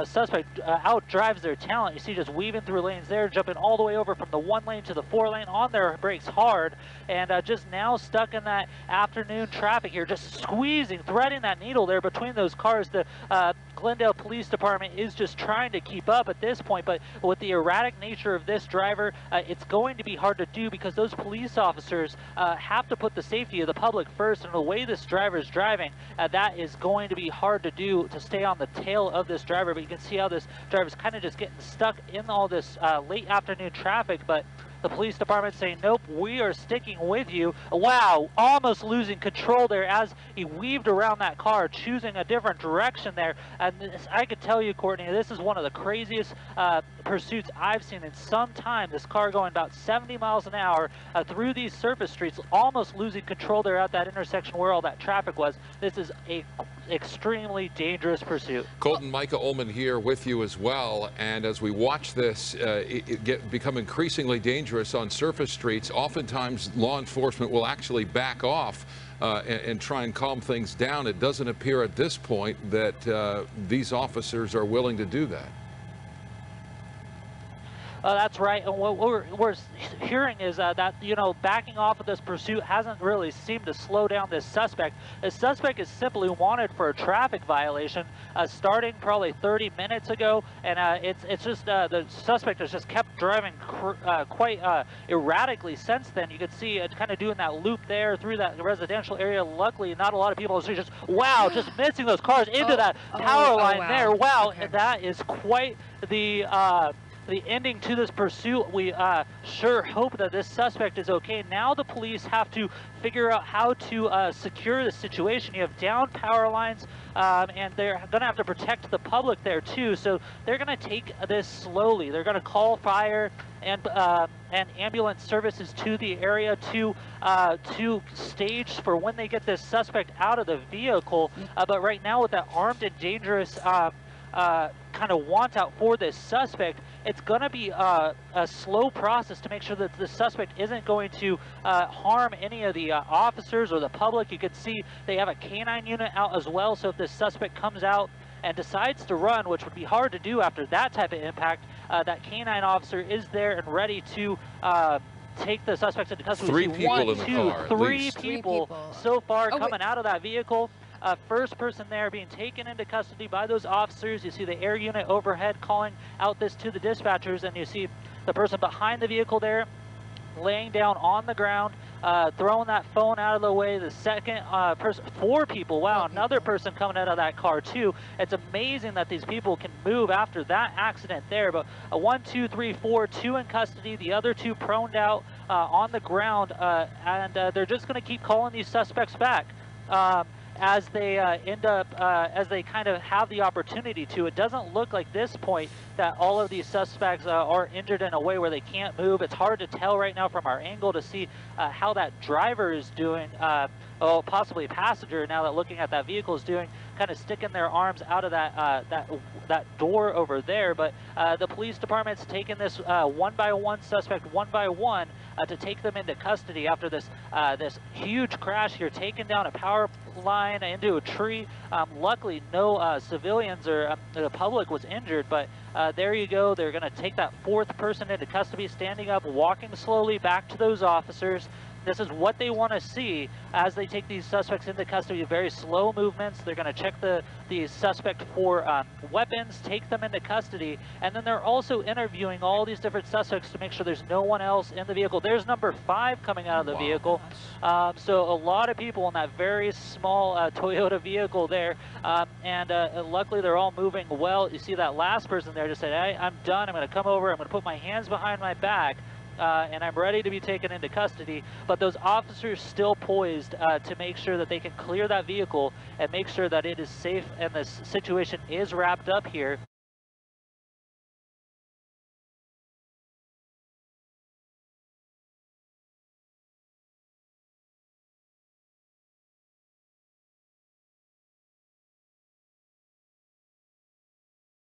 suspect outdrives their talent. You see just weaving through lanes there, jumping all the way over from the 1 lane to the 4 lane on their brakes hard, and just now stuck in that afternoon traffic here, just squeezing, threading that needle there between those cars. The Glendale Police Department is just trying to keep up at this point, but with the erratic nature of this driver, it's going to be hard to do because those police officers have to put the safety of the public first, and the way this driver is driving, that is going to be hard to do, to stay on the tail of this driver. But you can see how this driver is kind of just getting stuck in all this late afternoon traffic, but the police department saying, nope, we are sticking with you. Wow, almost losing control there as he weaved around that car, choosing a different direction there. And this, I could tell you, Courtney, this is one of the craziest pursuits I've seen in some time. This car going about 70 miles an hour through these surface streets, almost losing control there at that intersection where all that traffic was. This is a extremely dangerous pursuit. Colton, Micah Ullman here with you as well. And as we watch this become increasingly dangerous on surface streets, oftentimes law enforcement will actually back off and try and calm things down. It doesn't appear at this point that these officers are willing to do that. That's right, and what we're hearing is that, you know, backing off of this pursuit hasn't really seemed to slow down this suspect. The suspect is simply wanted for a traffic violation starting probably 30 minutes ago, and it's just the suspect has just kept driving quite erratically since then. You can see it kind of doing that loop there through that residential area. Luckily, not a lot of people are just, wow, just missing those cars into that power line there. Wow, okay. That is quite the ending to this pursuit. We sure hope that this suspect is okay. Now the police have to figure out how to secure the situation. You have down power lines, and they're going to have to protect the public there too. So they're going to take this slowly. They're going to call fire and ambulance services to the area to stage for when they get this suspect out of the vehicle. But right now, with that armed and dangerous kind of want out for this suspect, it's going to be a slow process to make sure that the suspect isn't going to harm any of the officers or the public. You can see they have a canine unit out as well, so if this suspect comes out and decides to run, which would be hard to do after that type of impact, that canine officer is there and ready to take the suspect into custody. Three people in the car, three people so far coming out of that vehicle. First person there being taken into custody by those officers. You see the air unit overhead calling out this to the dispatchers, and you see the person behind the vehicle there laying down on the ground, throwing that phone out of the way. The second person, 4 people, wow, another person coming out of that car too. It's amazing that these people can move after that accident there, but 1, 2, 3, 4, 2 in custody, the other 2 proned out on the ground, and they're just going to keep calling these suspects back. As they as they kind of have the opportunity to. It doesn't look like this point that all of these suspects are injured in a way where they can't move. It's hard to tell right now from our angle to see how that driver is doing, possibly a passenger now that looking at that vehicle is doing, kind of sticking their arms out of that door over there. But the police department's taking this one by one suspect, one by one, to take them into custody after this this huge crash here, taking down a power line into a tree. Luckily, no civilians or the public was injured, but there you go. They're going to take that 4th person into custody, standing up, walking slowly back to those officers. This is what they want to see as they take these suspects into custody. Very slow movements. They're going to check the suspect for weapons, take them into custody, and then they're also interviewing all these different suspects to make sure there's no one else in the vehicle. There's number 5 coming out of the vehicle. So a lot of people in that very small Toyota vehicle there, and luckily they're all moving well. You see that last person there just said, hey, I'm done. I'm going to come over. I'm going to put my hands behind my back. And I'm ready to be taken into custody, but those officers still poised to make sure that they can clear that vehicle and make sure that it is safe and this situation is wrapped up here.